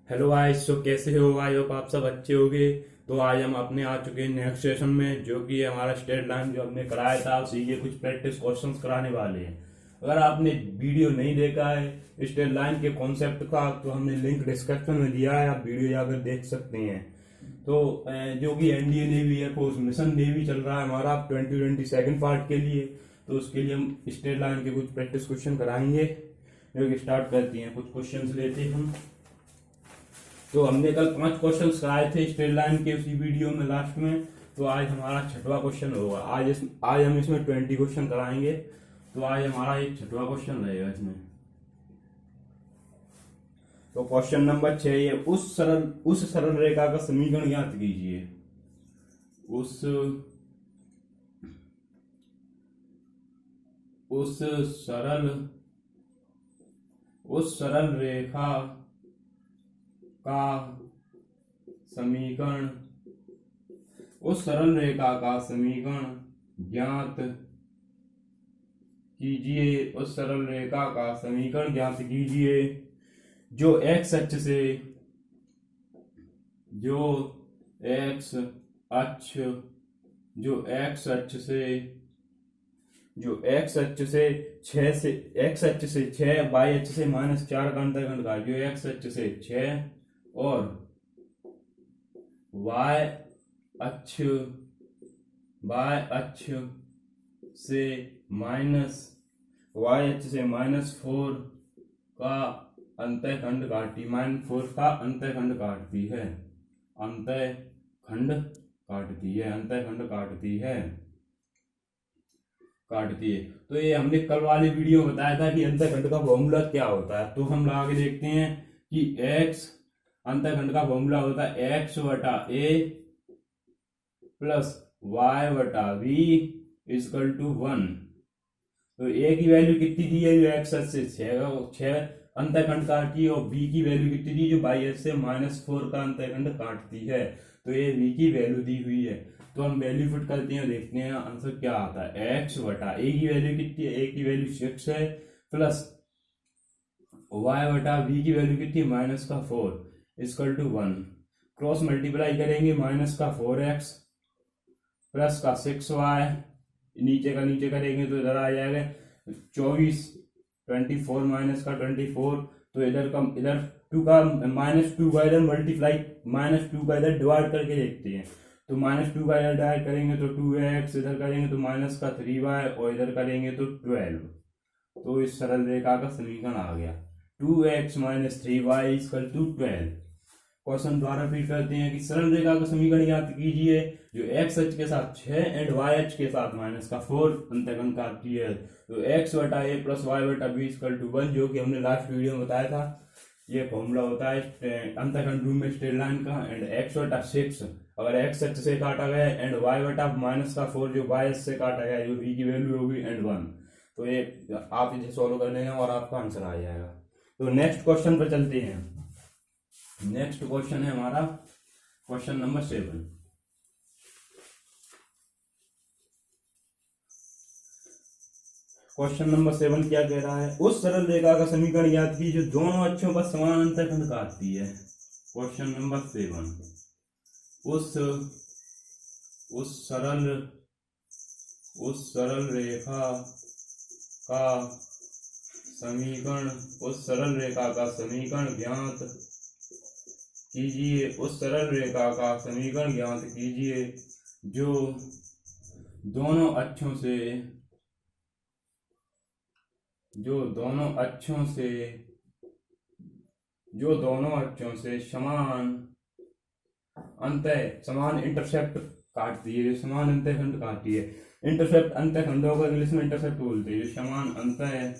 Hello guys, तो कैसे हो? आई होप आप सब अच्छे होंगे। तो आज हम अपने आ चुके हैं नेक्स्ट सेशन में, जो कि हमारा स्टेट लाइन जो हमने कराया था उसी के कुछ प्रैक्टिस क्वेश्चंस कराने वाले हैं। अगर आपने वीडियो नहीं देखा है स्टेट लाइन के कॉन्सेप्ट का, तो हमने लिंक डिस्क्रिप्शन में दिया है, आप वीडियो जाकर देख सकते हैं। तो जो कि NDA navy air force mission navy चल रहा है हमारा 2022 पार्ट के लिए, तो उसके लिए हम स्टेट लाइन के कुछ प्रैक्टिस क्वेश्चन कराएंगे। जो कि स्टार्ट करती हैं, कुछ क्वेश्चंस लेते हैं हम। तो हमने कल 5 क्वेश्चंस कराए थे स्ट्रेट लाइन के उसी वीडियो में लास्ट में। तो आज हमारा छठवां क्वेश्चन होगा। आज हम इसमें 20 क्वेश्चन कराएंगे। तो आज हमारा एक छठवां क्वेश्चन रहेगा इसमें। तो क्वेश्चन नंबर 6 ये उस सरल रेखा का समीकरण ज्ञात कीजिए। उस उस सरल उस सरल रेखा का समीकरण उस सरल रेखा का समीकरण ज्ञात कीजिए। उस सरल रेखा का समीकरण ज्ञात कीजिए जो एक्स अक्ष से जो एक्स अक्ष जो एक्स अक्ष से जो एक्स अक्ष से 6 से एक्स अक्ष से 6 वाई अक्ष से -4 का अंतर्खंड का जो एक्स अक्ष से 6 और वाई अक्ष अक्ष से -4 का अंतःखंड काटती -4 का अंतःखंड काटती है तो ये हमने कल वाले वीडियो में बताया था कि अंतःखंड का फॉर्मूला क्या होता है। तो हम लगा के देखते हैं कि x अंतःखंड का फॉर्मूला होता है x बटा a प्लस y बटा v इक्वल टू 1। तो a की वैल्यू कितनी दी है? जो x से 6 अंतःखंड काटती है, और b की वैल्यू कितनी दी? जो y से -4 का अंतःखंड काटती है। तो ये v की वैल्यू दी हुई है। तो हम वैल्यू फिट करते हैं, देखते हैं आंसर क्या आता है। x बटा a की वैल्यू कितनी है? a की वैल्यू 6 है, प्लस y बटा v की वैल्यू कितनी है? -4 इक्वल टू 1। क्रॉस मल्टीप्लाई करेंगे, -4x प्लस का 6y, नीचे का नीचे करेंगे तो इधर आ जाएगा 24, 24 माइनस का 24। तो इधर 2 का -2 का इधर मल्टीप्लाई -2 का इधर डिवाइड करके देखते हैं। तो -2 का इधर डिवाइड करेंगे तो 2x, इधर करेंगे तो माइनस का 3y, और इधर करेंगे तो 12। तो इस सरल रेखा का समीकरण आ गया 2x - 3y equal to 12। Question द्वारा फिर करते हैं कि सरल रेखा का समीकरण ज्ञात कीजिए जो x अक्ष के साथ 6 एंड y अक्ष के साथ -4 अंतःखंड काटती है। तो x बटा a प्लस y बटा b इक्वल टू 1, जो कि हमने लास्ट वीडियो में बताया था। ये फॉर्मूला होता है अंतःखंड रूप में स्ट्रेट लाइन का। एंड x बटा 6 अगर x अक्ष से काटा गया, एंड y बटा -4 जो y अक्ष से काटा गया, जो v की वैल्यू होगी, एंड 1। तो ये आप इसे सॉल्व कर लेंगे और आपका आंसर आ जाएगा। तो नेक्स्ट क्वेश्चन पर चलते हैं। नेक्स्ट क्वेश्चन है हमारा क्वेश्चन नंबर 7। क्वेश्चन नंबर 7 क्या कह रहा है? उस सरल रेखा का समीकरण ज्ञात कीजिए जो दोनों अक्षों का समान अंतःखंड काटती है। क्वेश्चन नंबर 7 उस सरल रेखा का समीकरण ज्ञात कीजिए। उस सरल रेखा का समीकरण ज्ञात कीजिए जो दोनों अक्षों से समान इंटरसेप्ट काटती है, जो समान अंतःखंड काटती है। इंटरसेप्ट अंतःखंडों को इंग्लिश में इंटरसेप्ट बोलते हैं, जो समान अंतःखंड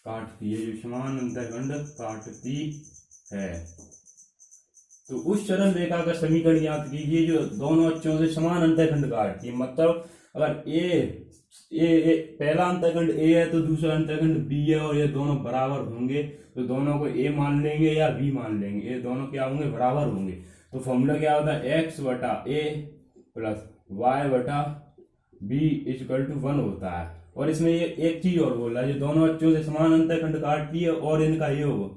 काटती है। तो उस सरल रेखा का समीकरण ज्ञात कीजिए जो दोनों अक्षों से समान अंतःखंड काटती है। मतलब अगर ए पहला अंतःखंड ए है तो दूसरा अंतःखंड बी है, और ये दोनों बराबर होंगे, तो दोनों को ए मान लेंगे या बी मान लेंगे, ये दोनों क्या होंगे? बराबर होंगे। तो फॉर्मूला क्या होता है? x बटा a प्लस y बटा b इक्वल टू 1 होता है। और इसमें ये एक चीज और बोला है, जो दोनों अक्षों से समान अंतःखंड काटती है और इनका योग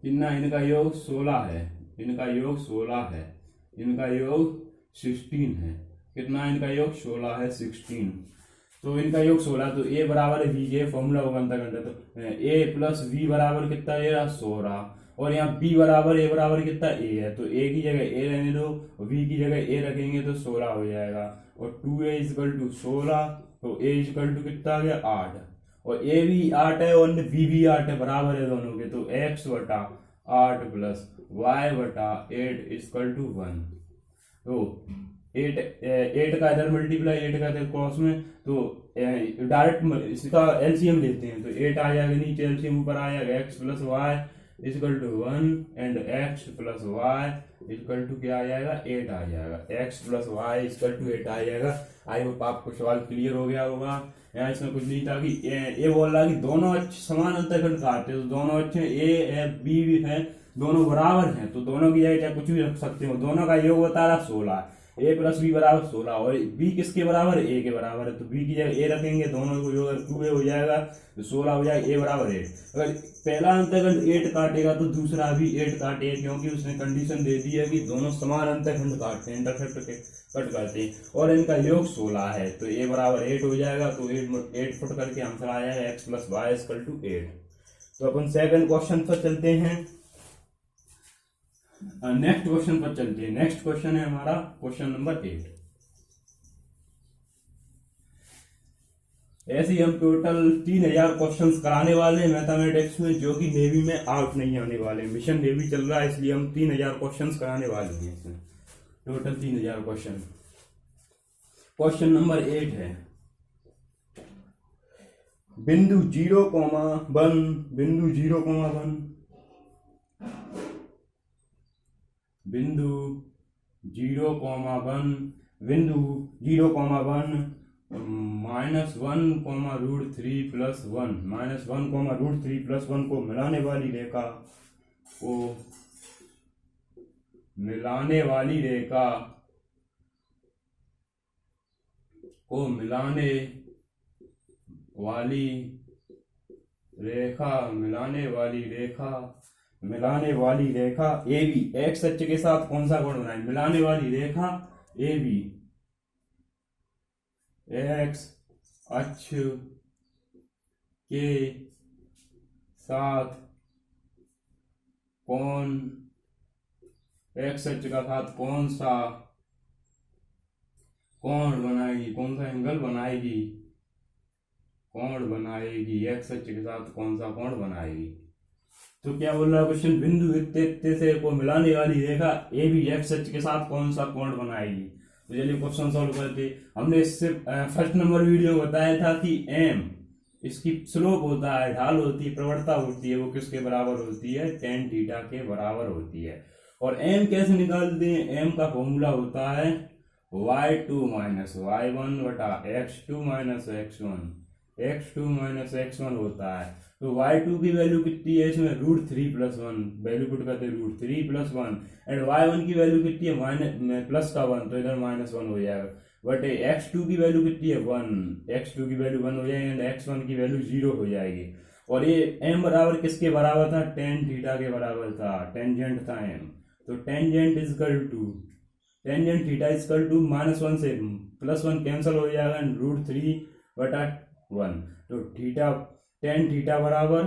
कितना, इनका योग 16 है, इनका योग 16 है, इनका योग 16 है। कितना, इनका योग 16 है, 16। तो इनका योग 16, तो ए बराबर है बी, ये फॉर्मूला होगा अंतःखंड, तो ए प्लस बी बराबर कितना, ये रहा 16। और यहाँ बी बराबर ए बराबर कितना, ए है, तो ए की जगह ए रहने दो, बी की जगह ए रखेंगे तो 16 हो जाएगा। और 2a इक्वल टू 16, तो a इक्वल टू कितना आ गया, 8। और a भी 8 है और b भी 8 है, बराबर है दोनों के, तो x बटा 8 प्लस y बटा 8 इक्वल टू 1। तो 8 का इधर मल्टीप्लाई, 8 का इधर क्रॉस में, तो डायरेक्ट इसका एलसीएम लेते हैं, तो 8 आ जाएगा, नीचे एलसीएम ऊपर आ जाएगा, x plus Y equal to 1 and x plus Y equal to क्या आ जाएगा, 8 आ जाएगा, x plus Y equal to 8 आ जाएगा। आई होप आपको सवाल क्लियर हो गया होगा। यहाँ इसमें कुछ नहीं था कि ये बोल रहा कि दोनों अक्ष समान अंतःखंड काटते हैं, तो दोनों अक्ष ए है बी भी है, दोनों बराबर हैं, तो दोनों की जगह चाहे कुछ भी रख सकते हो। दोनों का योग बता रहा 16, ए प्लस बी बराबर 16, और बी किसके बराबर है, ए के बराबर है, तो बी की जगह ए रखेंगे, दोनों को योग 2a हो जाएगा, तो 16 हो जाएगा, ए बराबर 8। अगर पहला अंतःखंड 8 काटेगा तो दूसरा भी 8 काटेगा, क्योंकि उसने कंडीशन दे दी है कि दोनों समान अंतःखंड काटते हैं, इंटरसेप्ट के कट करते हैं, और इनका योग 16 है, तो ए बराबर 8 हो जाएगा, तो 8 फुट करके आंसर आया है x plus Y equal to 8। तो अपन सेकंड क्वेश्चन पर चलते हैं, नेक्स्ट क्वेश्चन पर चलते हैं। नेक्स्ट क्वेश्चन है हमारा क्वेश्चन नंबर 8। ऐसे ही हम टोटल 3000 क्वेश्चंस कराने वाले हैं मैथमेटिक्स में, जो कि नेवी में आउट नहीं आने वाले। मिशन नेवी चल रहा है, इसलिए हम 3000 क्वेश्चंस कराने वाले हैं इसमें, टोटल 3000 क्वेश्चन। क्वेश्चन नंबर 8 है, बिंदु 0,1 बिंदु 0,1 बिंदु 0,1 बिंदु 0,1 -1,√3 प्लस 1 -1,√3 प्लस 1 को मिलाने वाली रेखा मिलाने वाली रेखा ए बी एक्स अक्ष के साथ कौन सा कोण बनाए, मिलाने वाली रेखा ए बी एक्स अक्ष के साथ कौन एक्स अक्ष का साथ कौन सा कोण बनाएगी, कौन सा एंगल बनाएगी, एक्स अक्ष के साथ कौन सा कोण बनाएगी। तो क्या बोल रहा है क्वेश्चन, बिंदु इत्ते से को मिलाने वाली रेखा ए बी एक्स अक्ष के साथ कौन सा कोण बनाएगी। तो चलिए क्वेश्चन सॉल्व करते। हमने इससे फर्स्ट नंबर वीडियो में बताया था कि एम इसकी स्लोप होता है, ढाल होती है, प्रवणता होती है, वो किसके बराबर होती है, tan थीटा के बराबर होती है। और एम कैसे निकालते हैं, एम का फॉर्मूला होता है y2 माइनस y1 बटा x2 माइनस x1 होता है। तो y2 की वैल्यू कितनी है, इसमें √3 प्लस 1 वैल्यू पुट करते हैं, √3 प्लस 1 एंड y1 की वैल्यू कितनी है, प्लस का 1, तो इधर -1 हो जाएगा, बट x2 की वैल्यू कितनी है 1, x2 की वैल्यू 1 हो जाएगी एंड x1 की वैल्यू 0 हो जाएगी। और ये m बराबर किसके बराबर था, tan थीटा के बराबर था, टेंजेंट था m। तो टेंजेंट थीटा इक्वल टू -1 से +1 कैंसिल हो जाएगा एंड √3 बटा 1। तो tan थीटा बराबर,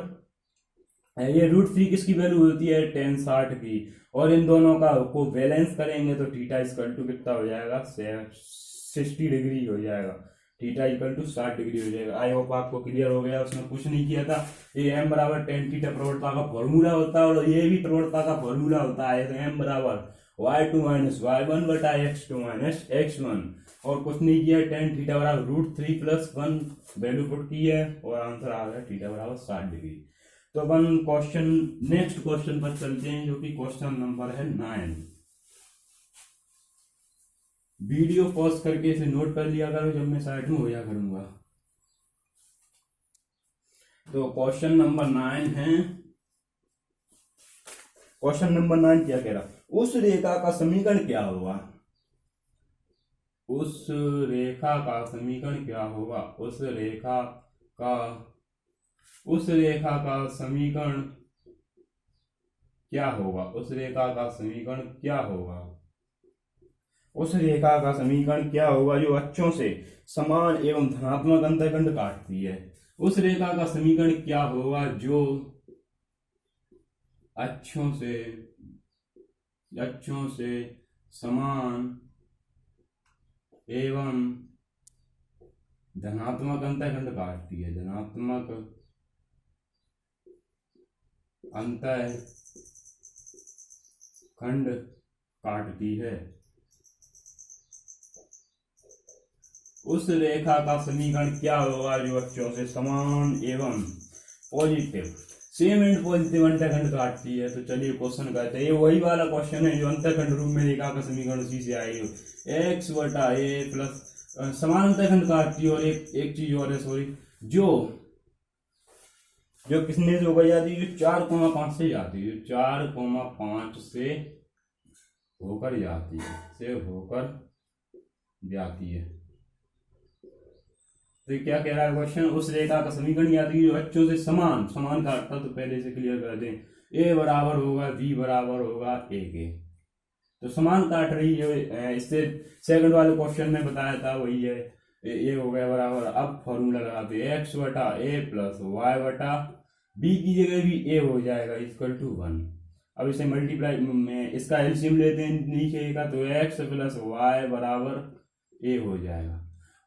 ये √3 किसकी वैल्यू होती है, tan 60 की, और इन दोनों का को बैलेंस करेंगे तो थीटा इक्वल टू कितना हो जाएगा, 60 डिग्री हो जाएगा, थीटा इक्वल टू 60 डिग्री हो जाएगा। आई होप आपको क्लियर हो गया, उसमें कुछ नहीं किया था। ये m बराबर tan थीटा प्रवणता का फॉर्मूला होता है, और ये भी प्रवणता का फॉर्मूला होता है। तो m बराबर y2 माइनस y1 बटा x2 माइनस x1, और कुछ नहीं किया, tan थीटा बराबर √3 प्लस 1 वैल्यू पुट की है और आंसर आ गया थीटा बराबर 60 डिग्री। तो अपन नेक्स्ट क्वेश्चन पर चलते हैं, जो कि क्वेश्चन नंबर है 9। वीडियो पॉज करके इसे नोट कर लिया करो, जब मैं साइड में हो जा करूंगा। तो क्वेश्चन नंबर 9 है, क्वेश्चन नंबर 9 क्या कह रहा, उस रेखा का समीकरण क्या होगा, उस रेखा का समीकरण क्या होगा, उस रेखा का समीकरण क्या होगा, उस रेखा का समीकरण क्या होगा, उस रेखा का समीकरण क्या होगा जो अक्षों से समान एवं धनात्मक अंतःखंड काटती है। उस रेखा का समीकरण क्या होगा जो अक्षों से समान एवं धनात्मक अंतःखंड काटती है, धनात्मक अंतःखंड काटती है। उस रेखा का समीकरण क्या होगा जो अक्षों से समान एवं पॉजिटिव सेम एंड पॉजिटिव अंतःखंड काटती है। तो चलिए क्वेश्चन करते हैं, ये वही वाला क्वेश्चन है जो अंतःखंड रूप में रेखा का समीकरण उसी से आएगी, एक्स बटा ए प्लस समान अंतःखंड काटती है। और एक चीज और है, सॉरी, जो किसने से होकर जाती है, जो 4,5 से जाती है, जो 4,5 से होकर जाती है। तो क्या कह रहा है क्वेश्चन, उस रेखा का समीकरण याद कीजिए जो अक्षों से समान काटता, तो पहले से क्लियर कर दें, ए बराबर होगा बी बराबर होगा ए के, तो समान काट रही है। इससे सेकंड वाले क्वेश्चन में बताया था वही है, ए हो गया बराबर। अब फॉर्मूला लगाते हैं, एक्स बटा ए प्लस वाई बटा बी की जगह भी ए हो जाएगा इक्वल टू 1। अब इसे मल्टीप्लाई में इसका एलसीएम लेते हैं नीचे का, तो एक्स प्लस वाई बराबर ए हो जाएगा।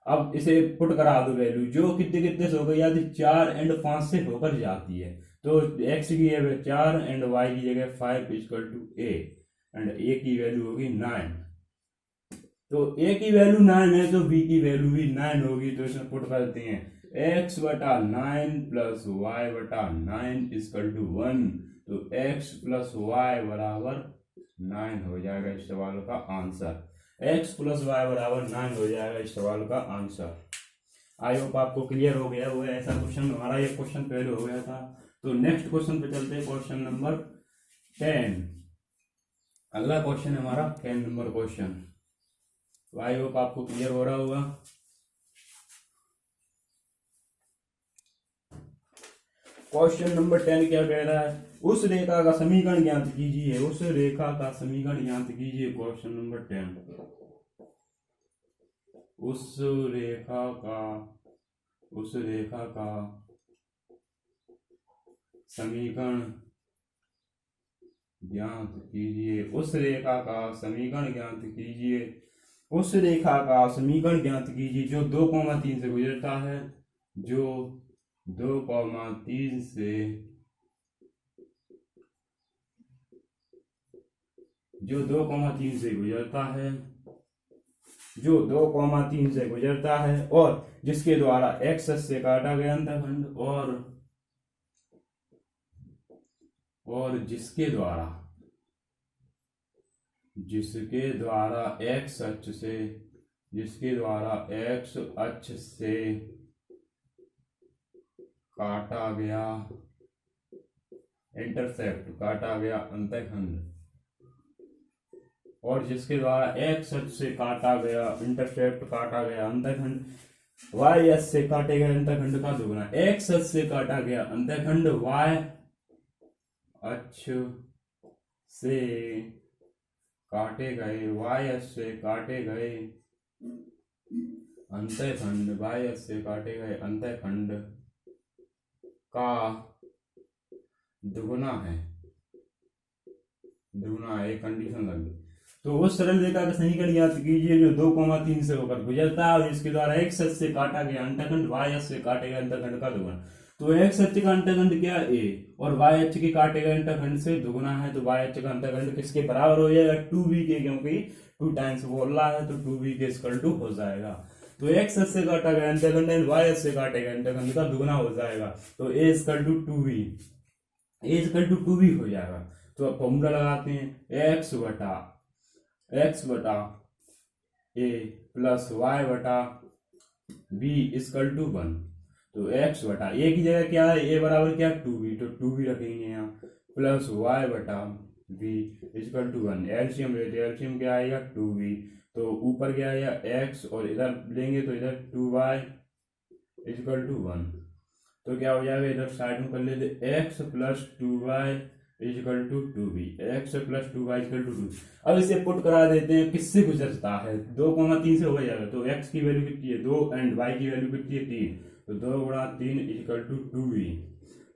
अब इसे पुट करा दो वैल्यू, जो कितने से होकर जाती, 4 और 5 से होकर जाती है। तो x की जगह 4 और y की जगह 5 equal to a and a की वैल्यू होगी 9। तो a की वैल्यू 9 है तो b की वैल्यू भी 9 होगी। तो इसमें पुट करते हैं, x बटा 9 प्लस वाई बटा 9 इक्वल टू 1। तो x प्लस वाई बराबर 9 हो जाएगा इस सवाल का आंसर। x प्लस वाई बराबर 9 हो जाएगा इस सवाल का आंसर। आई होप आपको क्लियर हो गया। वो ऐसा क्वेश्चन हमारा ये क्वेश्चन पहले हो गया था। तो नेक्स्ट क्वेश्चन पे चलते हैं, क्वेश्चन नंबर 10। अगला क्वेश्चन है हमारा 10 नंबर क्वेश्चन। तो आई होप आपको क्लियर हो रहा होगा। क्वेश्चन नंबर 10 क्या कह रहा है, उस रेखा का समीकरण ज्ञात कीजिए, उस रेखा का समीकरण ज्ञात कीजिए। क्वेश्चन नंबर 10, उस रेखा का समीकरण ज्ञात कीजिए, उस रेखा का समीकरण ज्ञात कीजिए, उस रेखा का समीकरण ज्ञात कीजिए जो 2,3 से गुजरता है, जो 2,3 से गुजरता है, जो 2,3 से गुजरता है और जिसके द्वारा x से काटा गया अंतःखंड और जिसके द्वारा x अक्ष से काटा गया अंतःखंड और जिसके द्वारा x अक्ष से काटा गया अंतःखंड y अक्ष से काटे गए अंतःखंड का दुगुना। x अक्ष से काटा गया अंतःखंड y अक्ष से काटे गए अंतःखंड का दुगुना है, कंडीशन लग गई। तो उस सरल रेखा का समीकरण ज्ञात कीजिए जो 2,3 से होकर गुजरता है और इसके द्वारा x अक्ष से काटा गया अंतःखंड y अक्ष से काटे गए अंतःखंड का दुगुना। तो x अक्ष का अंतःखंड क्या a और y अक्ष के काटे गए अंतःखंड से दुगुना है। तो y अक्ष का अंतःखंड किसके बराबर हो जाएगा, 2b के, क्योंकि 2 टाइम्स बोल रहा है तो 2b के इक्वल टू हो जाएगा। तो x अक्ष से काटा गया अंतःखंड एंड y अक्ष से काटे गए अंतःखंड का दुगुना हो जाएगा। तो a इक्वल टू 2b हो जाएगा। तो अब फॉर्मूला लगाते हैं, x बटा a प्लस y बटा b इक्वल टू 1। तो x बटा a की जगह क्या है, a बराबर क्या 2b, तो 2b रखेंगे यहाँ, प्लस y बटा v इक्वल टू 1। एलसीएम लेते, एलसीएम क्या आएगा 2v, तो ऊपर क्या आएगा x और इधर लेंगे तो इधर 2y इक्वल टू 1। तो क्या हो जाएगा, इधर साइड में कर लेते x plus 2y equal to 2v, x plus 2y equal to 2। अब इसे पुट करा देते हैं, किससे गुजरता है 2,3 से हो जाएगा, तो x की वैल्यू कितनी है 2 एंड y की वैल्यू कितनी है 3, तो 2 गुणा 3 इक्वल टू 2v,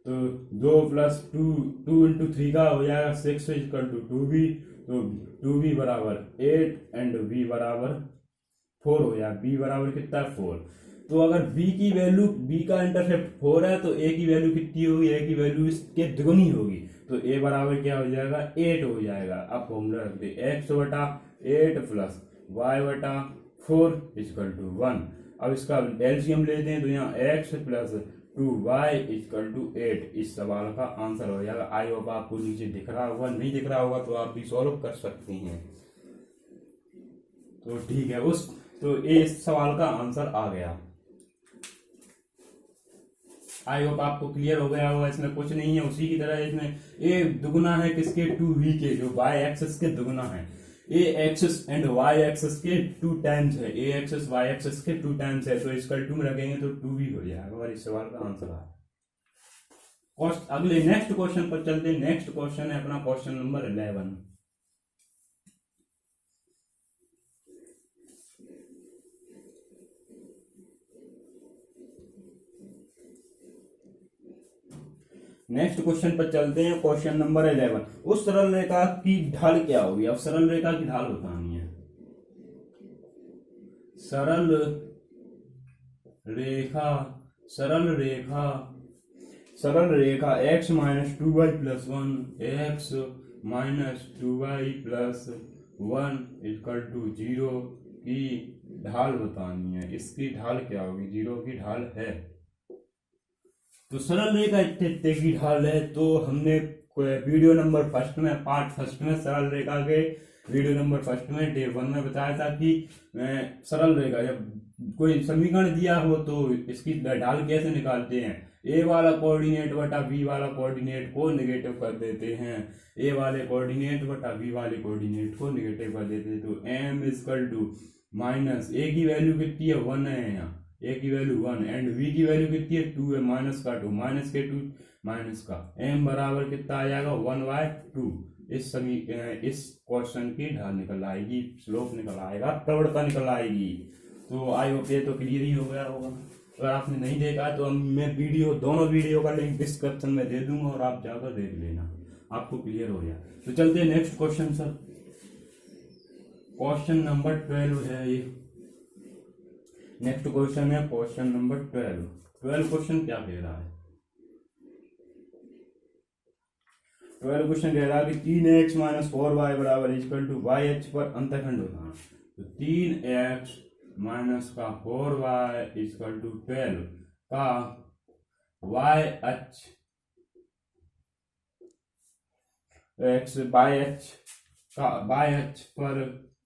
तो 2 प्लस 2 इंटू 3 का हो जाएगा 6 इक्वल टू 2v, तो 2v बराबर 8 एंड v बराबर 4 हो जाएगा, b बराबर कितना 4। तो अगर b की वैल्यू, b का इंटरसेप्ट 4 है तो a की वैल्यू कितनी होगी, a की वैल्यू इसके दुगनी होगी, तो a बराबर क्या हो जाएगा 8 हो जाएगा। अब फॉर्मूला रख दे x बटा 8 प्लस y बटा 4 इक्वल टू 1। अब इसका एलसीएम लेते हैं तो यहाँ x plus 2y equal to 8 इस सवाल का आंसर हो जाएगा। आई होप आपको नीचे दिख रहा होगा, नहीं दिख रहा होगा तो आप भी सॉल्व कर सकते हैं। तो ठीक है, तो इस सवाल का आंसर आ गया। आई होप आपको क्लियर हो गया होगा, इसमें कुछ नहीं है। उसी की तरह इसमें ए दुगुना है किसके 2v के, जो y एक्सिस के दुगुना है, ए एक्सिस एंड y एक्सिस के 2 टाइम्स है, ए एक्सिस y एक्सिस के 2 टाइम्स है, तो इसका 2 में रखेंगे तो 2v हो जाएगा और इस सवाल का आंसर आया। अगले नेक्स्ट क्वेश्चन पर चलते हैं। नेक्स्ट क्वेश्चन है अपना क्वेश्चन नंबर 11। नेक्स्ट क्वेश्चन पर चलते हैं, क्वेश्चन नंबर 11। उस सरल रेखा की ढाल क्या होगी। अब सरल रेखा की ढाल बतानी है। सरल रेखा x minus 2y plus 1, x minus 2y plus 1 equal to 0 की ढाल बतानी है। इसकी ढाल क्या होगी, 0 की ढाल है। तो सरल रेखा इतने की ढाल है, तो हमने वीडियो नंबर फर्स्ट में, पार्ट फर्स्ट में सरल रेखा के वीडियो नंबर फर्स्ट में डे 1 में बताया था कि सरल रेखा जब कोई समीकरण दिया हो तो इसकी ढाल कैसे निकालते हैं। ए वाला कोऑर्डिनेट बटा बी वाला कोऑर्डिनेट को नेगेटिव कर देते हैं, ए वाले कोऑर्डिनेट बटा बी वाले कोऑर्डिनेट को नेगेटिव कर देते हैं। तो एम इक्वल टू माइनस ए की वैल्यू कितनी है 1 है, यहाँ ए की वैल्यू 1 एंड वी की वैल्यू कितनी है 2 है, माइनस का 2, माइनस के 2 माइनस का एम बराबर कितना आ जाएगा 1/2। इस क्वेश्चन की ढाल निकल आएगी, स्लोप निकल आएगा, प्रवणता निकल आएगी। तो आई होप ये तो क्लियर ही हो गया होगा। अगर आपने नहीं देखा तो मैं दोनों वीडियो का लिंक डिस्क्रिप्शन में दे दूंगा और आप जाकर देख लेना, आपको क्लियर हो गया। तो चलते हैं next question sir. Question number 12 है ये। नेक्स्ट क्वेश्चन है क्वेश्चन नंबर 12 क्वेश्चन क्या कह रहा है। 12 क्वेश्चन कह रहा है कि 3x माइनस 4y बराबर इक्वल टू वाई एच पर अंतःखंड होता है। तो 3x माइनस का 4y इक्वल टू 12 का वाई एच बाई एच पर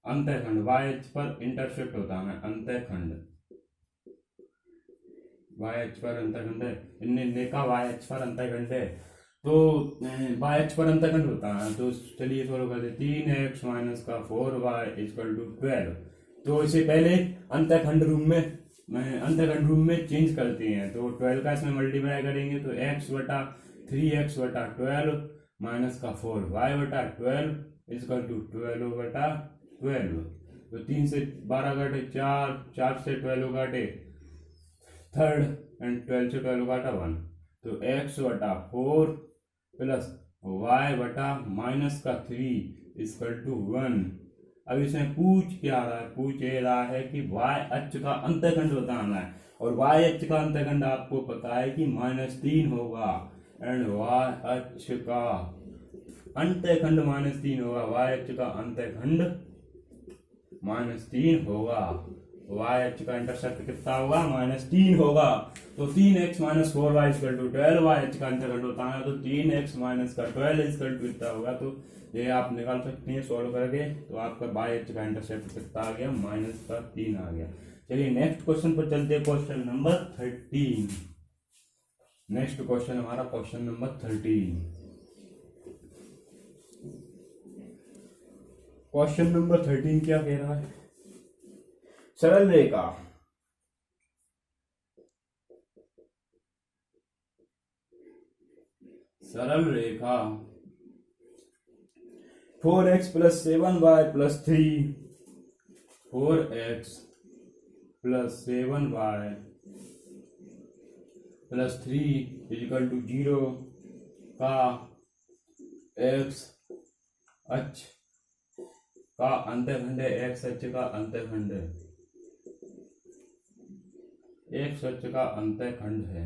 अंतःखंड, वाई एच पर इंटरसेप्ट होता है अंतःखंड, वाई एच पर अंतःखंड है, इनने का वाई एच पर अंतःखंड है, तो वाई एच पर अंतःखंड होता है। तो चलिए थोड़ा करते 3x माइनस का 4y इक्वल टू 12। तो इसे पहले अंतःखंड रूप में चेंज करते हैं। तो 12 का इसमें मल्टीप्लाई करेंगे तो x बटा 3x बटा 12 माइनस का 4y बटा 12 इक्वल टू 12 बटा 12। तो 3 से 12 काटे 4 से 12 काटे 3rd एंड 12 से 12 काटा 1। तो x बटा 4 प्लस y बटा माइनस का 3 इक्वल टू 1। अब इसमें पूछ क्या रहा है, पूछ ये रहा है कि वाई एच का अंतःखंड बताना है, और वाई एच का अंतःखंड आपको पता है कि -3 होगा, एंड वाई एच का अंतःखंड -3 होगा, वाई एच का अंतःखंड -3 होगा, वाई एच का इंटरसेप्ट कितना होगा -3 होगा। तो 3x minus 4y equal to 12, Y H का अंतःखंड होता है तो 3x माइनस का 12 इक्वल टू कितना होगा। तो ये आप निकाल सकते हैं सॉल्व करके। तो आपका वाई एच का इंटरसेप्ट कितना आ गया -3 आ गया। चलिए नेक्स्ट क्वेश्चन पर चलते हैं, क्वेश्चन नंबर 13। नेक्स्ट क्वेश्चन हमारा क्वेश्चन नंबर 13। क्वेश्चन नंबर 13 क्या कह रहा है? सरल रेखा सरल रेखा 4x + 7y + 3 4x + 7y + 3 = 0 का x अक्ष का अंतःखंड है। x अक्ष का अंतःखंड है। x अक्ष का अंतःखंड है।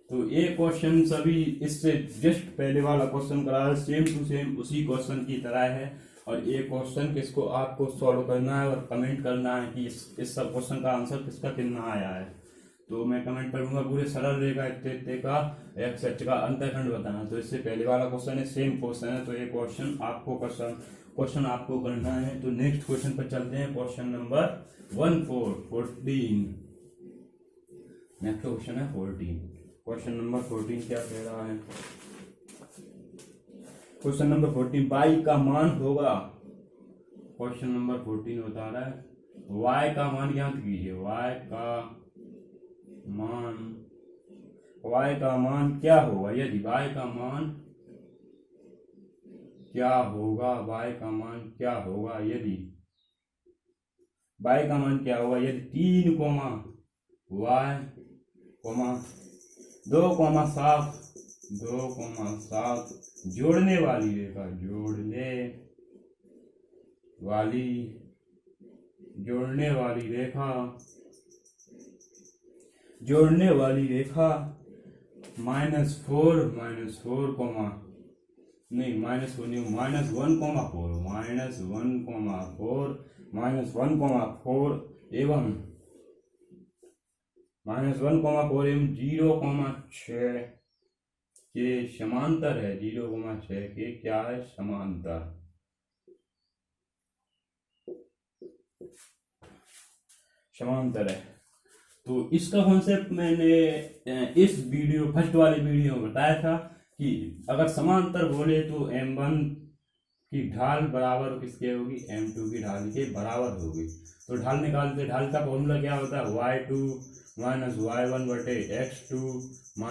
तो ये क्वेश्चन सभी इससे जस्ट पहले वाला क्वेश्चन करा है, सेम टू सेम उसी क्वेश्चन की तरह है। और ये क्वेश्चन किसको आपको सॉल्व करना है और कमेंट करना है कि इस सब क्वेश्चन का आंसर किसका कितना आया है। तो मैं कमेंट करूंगा पूरे सरल रेखा का x अक्ष का अंतःखंड बताना। तो इससे पहले वाला क्वेश्चन है, सेम क्वेश्चन है। तो ये क्वेश्चन आपको करना है। तो नेक्स्ट क्वेश्चन पर चलते हैं। Question number 14। नेक्स्ट क्वेश्चन है 14। क्वेश्चन नंबर 14 क्या कह रहा है? क्वेश्चन नंबर 14 y का मान होगा। क्वेश्चन नंबर 14 बता रहा है y का मान ज्ञात कीजिए। y का मान क्या होगा यदि y का मान क्या होगा? y का मान क्या होगा यदि 3, y, 2,7 जोड़ने वाली रेखा -4 एवं 0,6 के समांतर है। 0,6 के क्या है? समांतर है। तो इसका कॉन्सेप्ट मैंने इस फर्स्ट वाले वीडियो में बताया था कि अगर समांतर बोले तो M1 की ढाल बराबर किसके होगी? M2 की ढाल के बराबर होगी। तो ढाल निकालते, ढाल का फॉर्मूला क्या होता है? y2 - y1 बटे x2 -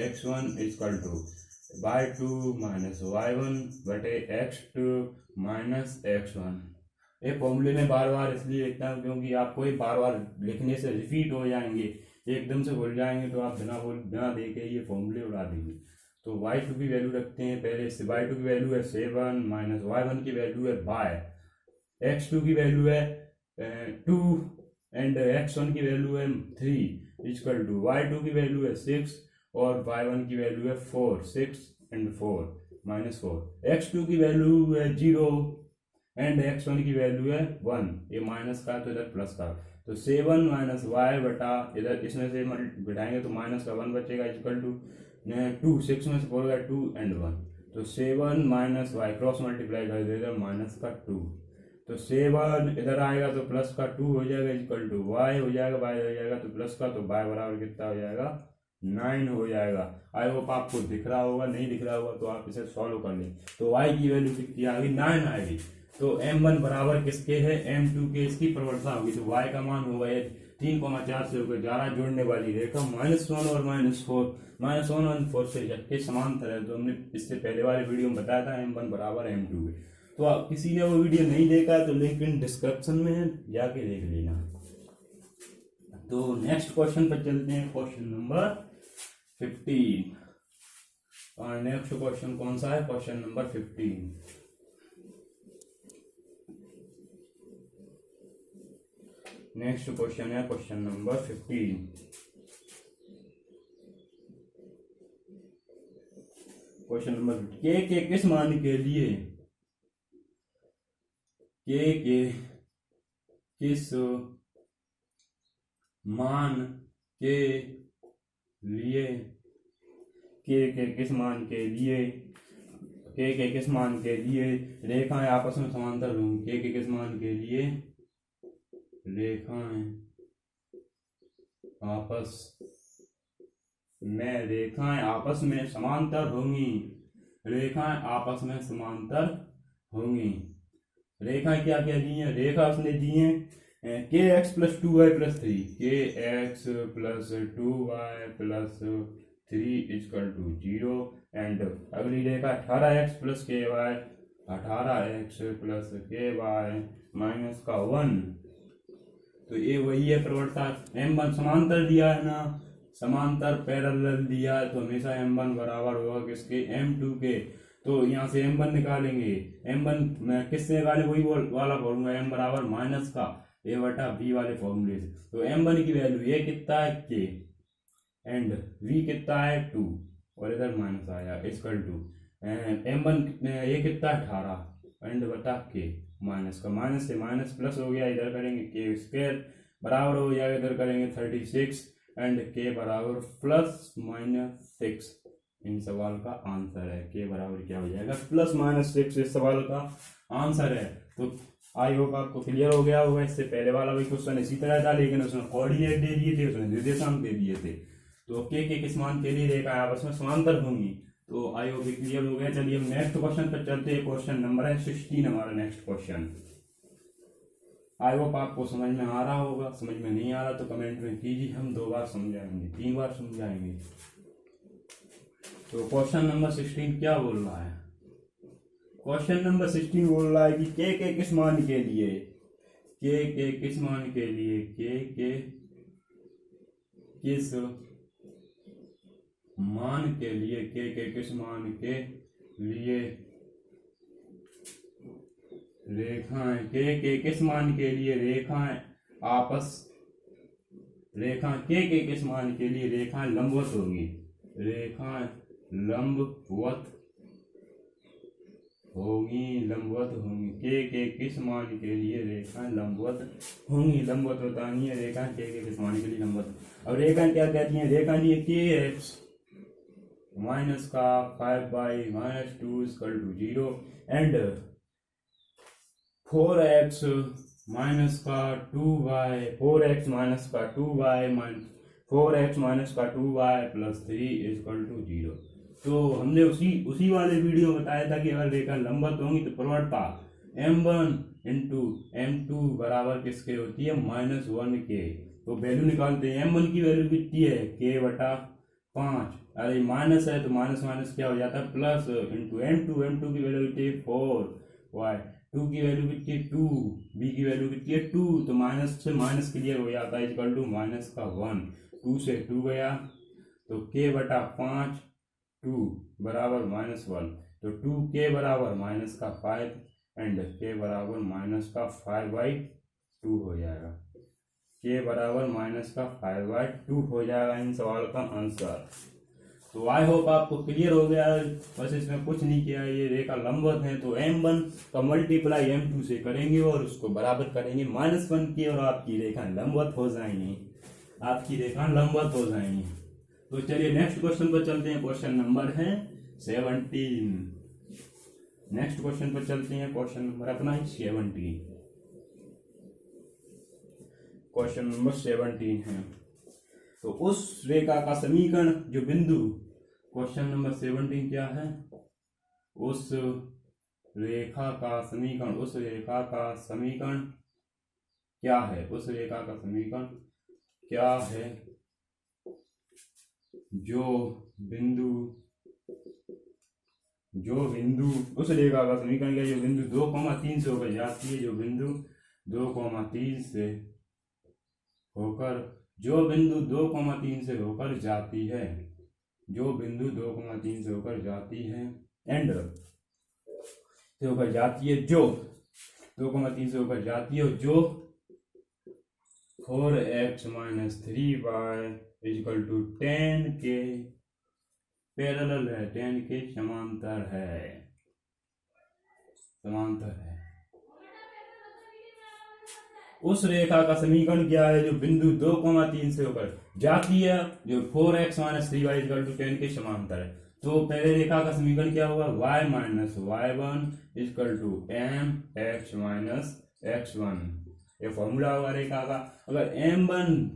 x1 = y2 - y1 बटे x2 - x1। ये फॉर्मूले में बार बार इसलिए लिखता हूँ क्योंकि आपको ये बार बार लिखने से रिपीट हो जाएंगे, एकदम से भूल जाएंगे तो आप बिना देखे ये फॉर्मूले उड़ा देंगे। तो y2 की वैल्यू रखते हैं पहले से। y2 की वैल्यू है 7 - y1 की वैल्यू है y, x2 की वैल्यू है 2 एंड x1 की वैल्यू है 3 = y2 की वैल्यू है 6 और y1 की वैल्यू है 4। 6 एंड 4 -4। x2 की वैल्यू है 0 एंड x1 की वैल्यू है 1। ये माइनस का तो इधर प्लस का। तो 7 - y बटा इधर इसमें से घटाएंगे तो माइनस का 1 बचेगा = 2। 6 में से 4 गया 2 एंड 1। तो 7 - y क्रॉस मल्टीप्लाई कर देगा -2। तो 7 इधर आएगा तो प्लस का 2 हो जाएगा y हो जाएगा, y हो जाएगा तो प्लस का, तो y बराबर कितना हो जाएगा? 9 हो जाएगा। आई होप आपको दिख रहा होगा, नहीं दिख रहा होगा तो आप इसे सॉल्व कर लें। तो y की वैल्यू कितनी आ गई? 9 आएगी। तो M1 बराबर किसके है? M2 के। इसकी प्रवणता होगी तो y का मान होगा 3,4 से होकर 11 जोड़ने वाली रेखा -1 और -4 -1 और 4 से के समांतर है। तो हमने इससे पहले वाले वीडियो में बताया था M1 बराबर M2 के। तो आप किसी ने वो वीडियो नहीं देखा तो लिंक डिस्क्रिप्शन में है, जाके देख लेना। तो नेक्स्ट क्वेश्चन पर चलते हैं। Question number 15। और नेक्स्ट क्वेश्चन कौन सा है? Question number 15। नेक्स्ट क्वेश्चन है क्वेश्चन नंबर 15। क्वेश्चन नंबर के किस मान के लिए किस मान किस मान के लिए रेखाएं आपस में समांतर होंगी? के किस मान के लिए रेखाएं आपस में समांतर होंगी। रेखा क्या क्या दी है, रेखा उसने दी है के X plus 2y+3, K X plus 2y+3 equal to 0। And अगली रेखा 18x plus K Y, 18x plus K Y minus का 1। तो ये वही है प्रवणता। M1 समांतर दिया है ना, समांतर पैरेलल दिया है तो हमेशा M1 बराबर होगा किसके, M2 के। तो यहाँ से M1 निकालेंगे, M1 किससे निकालें, वही वाला फॉर्मूला M बराबर माइनस का A/B वाले फॉर्मूले से। तो M1 की वैल्यू ये कितना है के, एंड V कितना है 2, और इधर माइनस आया इक्वल टू M1 ये कितना 18 एंड बटा के माइनस का, माइनस से माइनस प्लस हो गया, इधर करेंगे के स्क्वायर बराबर हो जाएगा, इधर करेंगे 36 एंड के बराबर ±6। इन सवाल का आंसर है के बराबर क्या हो जाएगा, +-6 इस सवाल का आंसर है। तो आई होप आपको क्लियर हो गया होगा। इससे पहले वाला भी क्वेश्चन इसी तरह था, लेकिन उसमें कोऑर्डिनेट दे दिए थे, उसने निर्देशांक दे दिए थे। तो के किस मान के लिए रेखा आपस में समांतर होंगी। तो आई होप क्लियर हो गया। चलिए हम नेक्स्ट क्वेश्चन पर चलते हैं। क्वेश्चन नंबर है 16 हमारा नेक्स्ट क्वेश्चन। आई होप आपको समझ में आ रहा होगा, समझ में नहीं आ रहा तो कमेंट में कीजिए, हम 2 बार समझाएंगे, 3 बार समझाएंगे। तो क्वेश्चन नंबर 16 क्या बोल रहा है, क्वेश्चन नंबर 16 बोल रहा है कि के किस मान के लिए, के किस मान के लिए, के किस मान के लिए, के किस मान के लिए रेखाएं, के किस मान के लिए रेखाएं आपस, रेखा के किस मान के लिए रेखाएं लंबवत होंगी, रेखाएं लंबवत होंगी, लंबवत होंगी। के किस मान के लिए रेखाएं लंबवत होंगी, लंबवत होता नहीं है रेखा, के किस मान के लिए लंबवत। अब रेखा क्या कहती है, रेखा दी है के एक्स माइनस का 5y-2 equal to 0 and 4x minus का 2y, 4x माइनस का 2y प्लस 3 इक्वल टू 0। तो हमने उसी वाले वीडियो में बताया था कि अगर रेखा लंबवत होंगी तो प्रवणता M1 इंटू M2 बराबर किसके होती है, -1 के। तो वैल्यू निकालते हैं, M1 की वैल्यू कितनी है, k/5, अरे माइनस है तो माइनस माइनस क्या हो जाता है प्लस, इंटू M2 की वैल्यू कितनी है 4y, 2 की वैल्यू कितनी है 2, b की वैल्यू कितनी है 2, तो माइनस से माइनस क्लियर हो जाता है इक्वल टू -1, 2 से 2 गया तो k/5 2 बराबर -1, तो 2k बराबर -5 एंड k बराबर -5/2 हो जाएगा, k बराबर -5/2 हो जाएगा इन सवाल का आंसर। तो आई होप आपको क्लियर हो गया। बस इसमें कुछ नहीं किया, ये रेखा लंबवत है तो M1 का मल्टीप्लाई M2 से करेंगे और उसको बराबर करेंगे -1 की, और आपकी रेखा लंबवत हो जाएंगी, आपकी रेखा लंबवत हो जाएंगी। तो चलिए नेक्स्ट क्वेश्चन पर चलते हैं। क्वेश्चन नंबर है 17। नेक्स्ट क्वेश्चन पर चलते हैं। क्वेश्चन नंबर अपना है 17। क्वेश्चन नंबर 17 है। तो उस रेखा का समीकरण जो बिंदु, क्वेश्चन नंबर 17 क्या है, उस रेखा का समीकरण, उस रेखा का समीकरण क्या है, उस रेखा का समीकरण क्या है जो बिंदु उस रेखा का समीकरण क्या है जो बिंदु 2,3 से होकर जाती है, जो बिंदु 2,3 से होकर, जो बिंदु 2,3 से होकर जाती है, जो बिंदु 2,3 से होकर जाती है एंड से होकर जाती है, जो 2,3 से होकर जाती है, जो 4x - 3y इक्वल टू 10 के पैरेलल है, 10 के समांतर है, समांतर है। उस रेखा का समीकरण क्या है जो बिंदु 2,3 से होकर जाती है, जो 4x - 3y इक्वल टू 10 के समांतर है। तो पहले रेखा का समीकरण क्या होगा, y - y1 equal to mx - x1, ये फॉर्मूला होगा रेखा का। अगर M1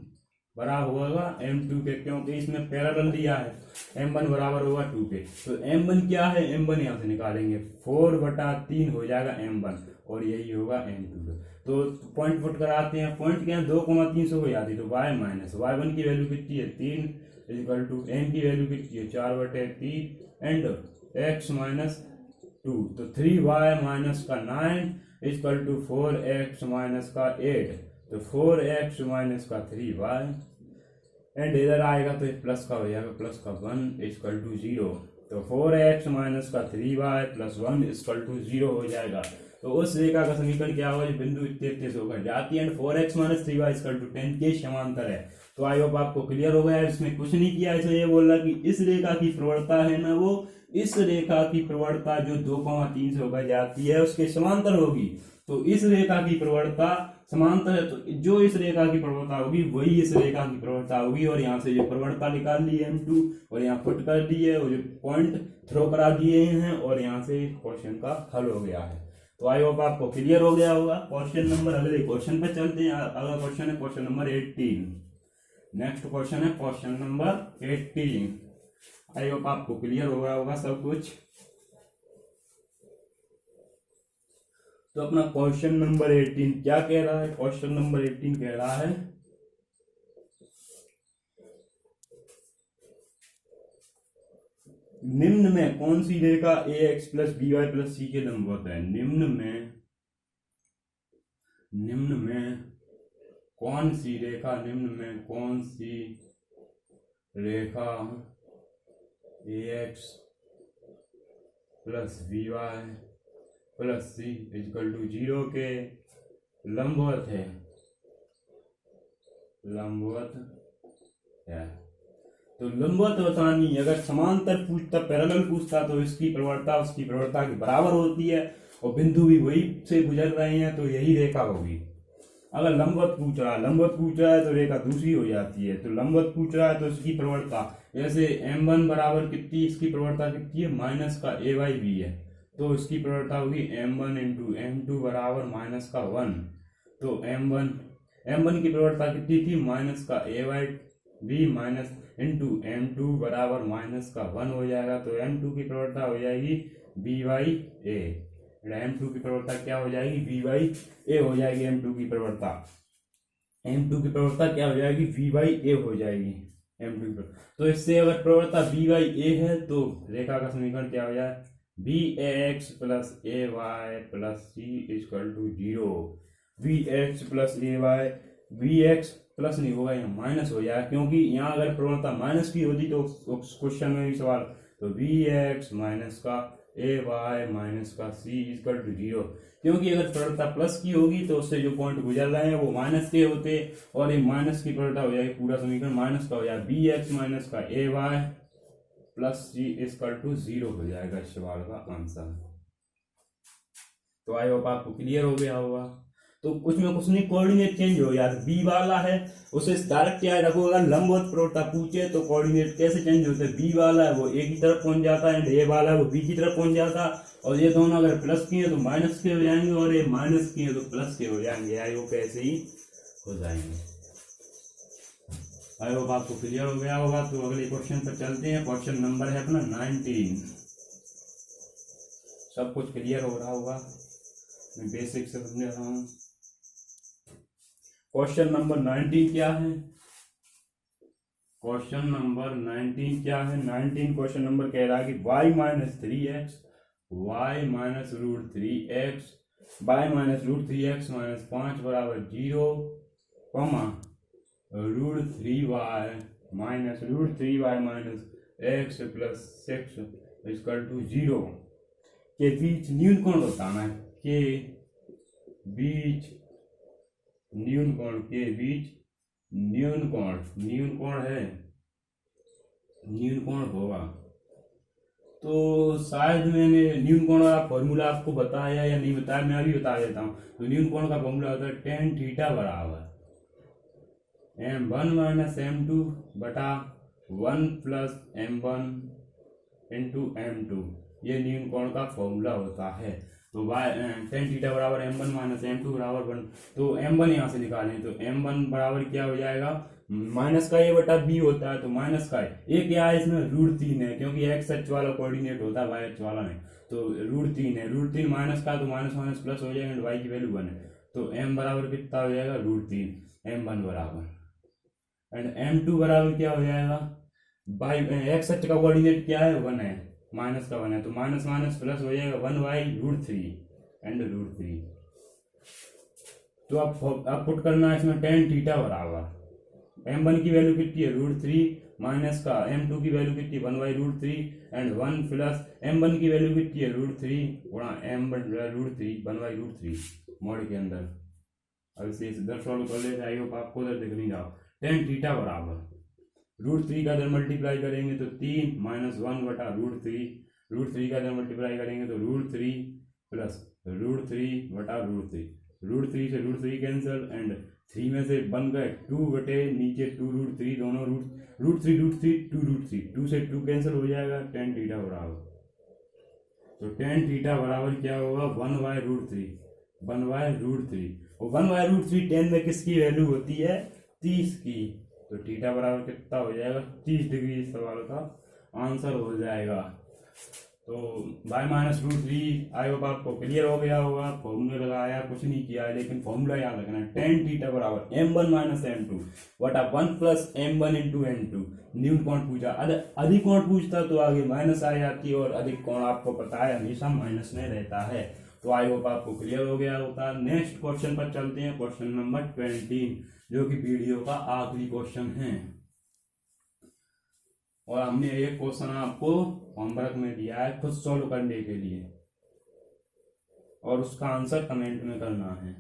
बराबर होगा M2 के, क्योंकि इसमें पैरेलल दिया है, M1 बराबर होगा 2 के, तो M1 क्या है, M1 यहाँ से निकालेंगे 4/3 हो जाएगा M1, और यही होगा m2। तो पॉइंट पुट कराते हैं, पॉइंट क्या है 2,3 से हो जाती, तो y माइनस y1 की वैल्यू कितनी है 3 इक्वल टू m की वैल्यू कितनी है 4/3 एंड x माइनस 2, तो 3y माइनस का 9 इक्वल टू 4x माइनस का 8, तो 4x माइनस का 3y एंड इधर आएगा तो प्लस का हो जाएगा, प्लस का 1 इक्वल टू 0, तो 4x माइनस का 3y प्लस 1 इक्वल टू 0 हो जाएगा। तो उस रेखा का समीकरण क्या होगा जो बिंदु इतने से होकर जाती है and 4x minus 3y equal to 10 के समांतर है। तो आई होप आपको क्लियर हो गया है, इसमें कुछ नहीं किया, इसमें ये बोल रहा कि इस रेखा की प्रवणता है ना, वो इस रेखा की प्रवणता जो 2,3 से होकर जाती है उसके समांतर होगी। तो इस रेखा की प्रवणता समांतर है, तो जो इस रेखा की प्रवणता होगी वही इस रेखा की प्रवणता होगी। और यहाँ से जो प्रवणता निकाल ली है m2 और यहाँ पुट कर दी है, और जो पॉइंट थ्रो करा दिए हैं और यहाँ से क्वेश्चन का हल हो गया है। तो आई होप आपको क्लियर हो गया होगा। क्वेश्चन नंबर, अगले क्वेश्चन पे चलते हैं। अगला क्वेश्चन है क्वेश्चन नंबर 18। नेक्स्ट क्वेश्चन है क्वेश्चन नंबर 18। आई होप आपको क्लियर हो गया होगा सब कुछ। तो अपना क्वेश्चन नंबर 18 क्या कह रहा है? क्वेश्चन नंबर 18 कह रहा है निम्न में कौन सी रेखा ax plus by plus c के लंबवत है? निम्न में कौन सी रेखा, निम्न में कौन सी रेखा ax plus by plus c equal to 0 के लंबवत है, लंबवत है। तो लंबवत बतानी, अगर समांतर पूछता, पैरेलल पूछता तो इसकी प्रवणता उसकी प्रवणता के बराबर होती है और बिंदु भी वही से गुजर रहे हैं, तो यही रेखा होगी। अगर लंबवत पूछ रहा है तो रेखा दूसरी हो जाती है। तो लंबवत पूछ रहा है तो इसकी प्रवणता, जैसे m1 बराबर कितनी, इसकी प्रवणता कितनी है माइनस का a/b है, तो इसकी प्रवणता होगी m1 इंटू m2 बराबर माइनस का 1। तो m1 की प्रवणता कितनी थी माइनस का a/b माइनस इंटू m2 बराबर माइनस का 1 हो जाएगा। तो m2 की प्रवणता हो जाएगी b/a, m2 की प्रवणता क्या हो जाएगी b/a हो जाएगी। m2 की प्रवणता क्या हो जाएगी b/a हो जाएगी m2 की। तो इससे अगर प्रवणता b/a है तो रेखा का समीकरण क्या हो जाए bx plus ay plus c equal to 0। bx plus ay, bx plus नहीं होगा यहाँ माइनस हो जाएगा, क्योंकि यहाँ अगर प्रवणता माइनस की होती तो क्वेश्चन में भी सवाल, तो bx माइनस का ay माइनस का c इक्वल टू 0। क्योंकि अगर प्रवणता प्लस की होगी तो उससे जो पॉइंट गुजर रहे हैं वो माइनस के होते और ये माइनस की प्रवणता हो जाएगी, पूरा समीकरण माइनस का हो जाएगा, bx माइनस का ay plus c equal to 0 हो जाएगा इस सवाल का आंसर। तो आई होप आपको क्लियर हो गया होगा। तो कुछ में कुछ नहीं, कोऑर्डिनेट चेंज हो गया, बी वाला है उसे डायरेक्ट याद रखो। अगर लंबवत प्रवणता पूछे तो कोऑर्डिनेट कैसे चेंज होते हैं, बी वाला है वो ए की तरफ पहुंच जाता है एंड ए वाला है वो बी की तरफ पहुंच जाता है, और ये दोनों अगर प्लस किए तो माइनस के हो जाएंगे और ये माइनस किए तो प्लस के हो जाएंगे। आई होप ऐसे ही हो जाएंगे। आई होप आपको क्लियर हो गया होगा। तो अगले क्वेश्चन पर चलते हैं। क्वेश्चन नंबर है अपना 19। सब कुछ क्लियर हो रहा होगा, मैं बेसिक से समझा रहा हूँ। क्वेश्चन नंबर 19 क्या है? क्वेश्चन नंबर 19 क्या है? 19 क्वेश्चन नंबर कह रहा है कि y minus 3x, y minus root 3x, y minus root 3x minus 5 बराबर 0, root 3y minus root 3y minus x plus 6 equal to 0 के बीच न्यून कोण बताना है। के बीच न्यून कोण, के बीच न्यून कोण है, न्यून कोण होगा। तो शायद मैंने न्यून कोण का फॉर्मूला आपको बताया या नहीं बताया, मैं अभी बता देता हूँ। तो न्यून कोण का फॉर्मूला होता है tan थीटा बराबर m1 माइनस m2 बटा 1 प्लस m1 इंटू m2, ये न्यून कोण का फॉर्मूला होता है। तो tan थीटा बराबर m1 माइनस m2 बराबर 1, तो m1 यहाँ से निकालें तो m1 बराबर क्या हो जाएगा माइनस का a बटा b होता है, तो माइनस का a क्या है इसमें रूट 3 है, क्योंकि x अक्ष वाला कोऑर्डिनेट होता है y अक्ष वाला नहीं। तो √3 है, √3 माइनस का तो माइनस माइनस प्लस हो जाएगा, एंड वाई की वैल्यू 1 है, तो m बराबर कितना हो जाएगा √3, m1 बराबर, एंड m2 बराबर क्या हो जाएगा, बाई एक्स अक्ष का कोऑर्डिनेट क्या है 1 है, माइनस का 1 है, तो माइनस माइनस प्लस हो जाएगा 1/√3 एंड √3। तो अब पुट करना है इसमें tan थीटा बराबर m1 की वैल्यू कितनी है √3 माइनस का m2 की वैल्यू कितनी 1/√3 एंड 1 प्लस m1 की वैल्यू कितनी है √3 गुणा m/√3 1/√3 मॉड के अंदर। अब इसे इधर सॉल्व कर लेते, आई होप आपको उधर दिख नहीं जाओ। tan थीटा बराबर √3 का इधर मल्टीप्लाई करेंगे तो 3 माइनस 1/√3, √3 का इधर मल्टीप्लाई करेंगे तो √3 प्लस √3/√3, √3 से √3 कैंसिल, एंड 3 में से बन गए 2 बटे नीचे 2√3, दोनों √3 2 से 2 कैंसिल हो जाएगा, tan थीटा बराबर, तो tan थीटा बराबर क्या होगा 1/√3 और 1/√3 tan में किसकी वैल्यू होती है 30 की, तो थीटा बराबर कितना हो जाएगा 30 डिग्री। इस सवाल का आंसर हो जाएगा। तो y-√3 आई होप आपको क्लियर हो गया होगा। फॉर्मूला लगाया कुछ नहीं किया है, लेकिन फॉर्मूला याद रखना है, tan थीटा बराबर m1 माइनस m2 बटा 1 प्लस m1 इंटू m2। न्यून कोण पूछा, अधिक कोण पूछता तो आगे माइनस आ जाती है, और अधिक कोण आपको पता है हमेशा माइनस में रहता है। तो आई होप आपको क्लियर हो गया होता है। नेक्स्ट क्वेश्चन पर चलते हैं, क्वेश्चन नंबर 20, जो कि वीडियो का आखिरी क्वेश्चन है, और हमने एक क्वेश्चन आपको होमवर्क में दिया है खुद सॉल्व करने के लिए, और उसका आंसर कमेंट में करना है।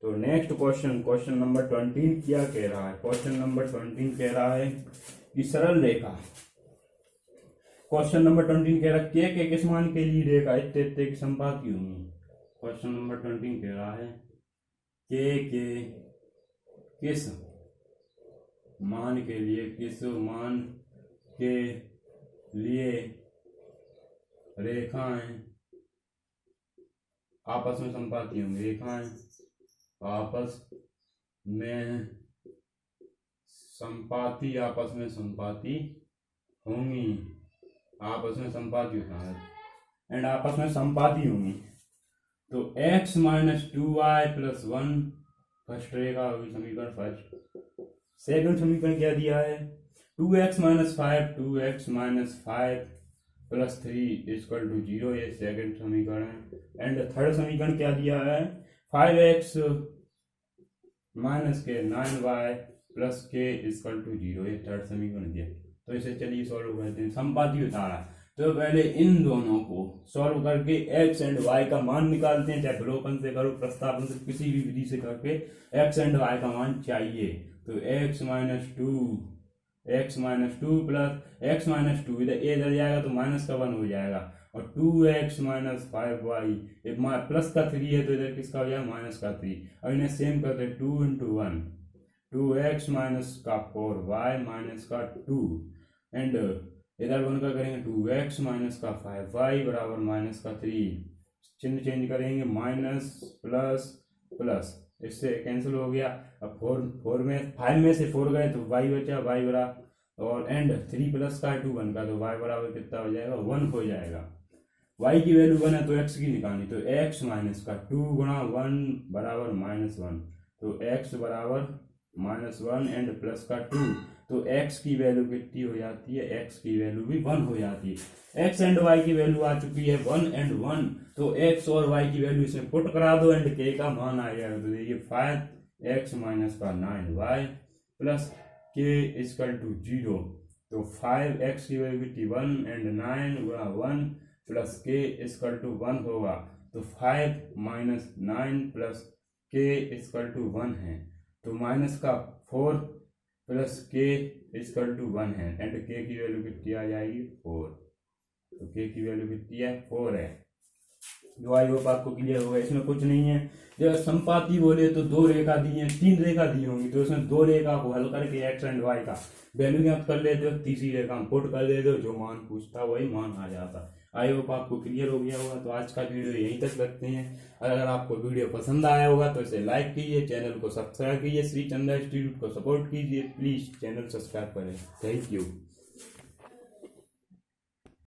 तो नेक्स्ट क्वेश्चन नंबर 20 क्या कह रहा है? क्वेश्चन नंबर 20 कह रहा है कि सरल रेखा, क्वेश्चन नंबर 20 कह रहा है के किस मान के लिए रेखा इतने इतने की संपाती होंगी। क्वेश्चन नंबर 20 कह रहा है के किस मान के लिए रेखाएं आपस में संपाती होंगी, रेखाएं आपस में संपाती होंगी, आपस में संपाती होता है, एंड आपस में संपाती होंगी। तो x minus 2y plus 1 first रेखा होगी, समीकरण फर्स्ट। सेकंड समीकरण क्या दिया है 2x minus 5 plus 3 equal to 0, ये सेकंड समीकरण है। एंड थर्ड समीकरण क्या दिया है 5x माइनस के 9y प्लस के इक्वल टू 0, ये थर्ड समीकरण दिया। तो इसे चलिए सॉल्व करते हैं। संपाती उतारा, तो पहले इन दोनों को सॉल्व करके x एंड y का मान निकालते हैं, चाहे विलोपन से करो, प्रस्तावन से, किसी भी विधि से करके x एंड y का मान चाहिए। तो x minus 2 plus x minus 2 इधर जाएगा तो माइनस का 1 हो जाएगा, और 2x माइनस 5y प्लस का 3 है तो इधर किसका हो जाएगा माइनस का 3। अब इन्हें सेम करते 2 इंटू 1 2x माइनस का 4y माइनस का 2, एंड इधर बनकर करेंगे 2x माइनस का 5y बराबर माइनस का 3, चिन्ह चेंज करेंगे, माइनस प्लस प्लस, इससे कैंसिल हो गया। अब 5 में से 4 गए तो y बचा, y बराबर, और एंड 3 प्लस का 2 1 का, तो y बराबर कितना हो जाएगा 1 हो जाएगा। y की वैल्यू 1 है तो x की निकालनी, तो x माइनस का 2 गुणा 1 बराबर -1, तो x बराबर -1 एंड प्लस का 2, तो x की वैल्यू कितनी हो जाती है, x की वैल्यू भी 1 हो जाती है। x एंड y की वैल्यू आ चुकी है 1 एंड 1, तो x और y की वैल्यू इसमें पुट करा दो, एंड k का मान आ जाएगा। तो देखिए 5x माइनस का 9y plus k equal to 0, तो 5x की वैल्यू कितनी 1 एंड 9 गुणा 1 प्लस k इक्वल टू 1 होगा, तो 5 minus 9 plus k equal to 1 है, तो माइनस का 4 प्लस k इक्वल टू 1 है, एंड k की वैल्यू कितनी आ जाएगी 4, तो k की वैल्यू कितनी है 4 है। जो आई होप आपको क्लियर होगा, इसमें कुछ नहीं है। जब संपाती बोले तो 2 रेखा दी है, 3 रेखा दी होंगी, तो इसमें 2 रेखा को हल करके x एंड y का वैल्यू ज्ञात कर लेते हो, तीसरी रेखा में पुट कर देते हो, जो मान पूछता वही मान आ जाता। आई होप आपको क्लियर हो गया होगा। तो आज का वीडियो यहीं तक रखते हैं। अगर आपको वीडियो पसंद आया होगा तो इसे लाइक कीजिए, चैनल को सब्सक्राइब कीजिए, श्री चंद्रा इंस्टीट्यूट को सपोर्ट कीजिए, प्लीज चैनल सब्सक्राइब करें। Thank you.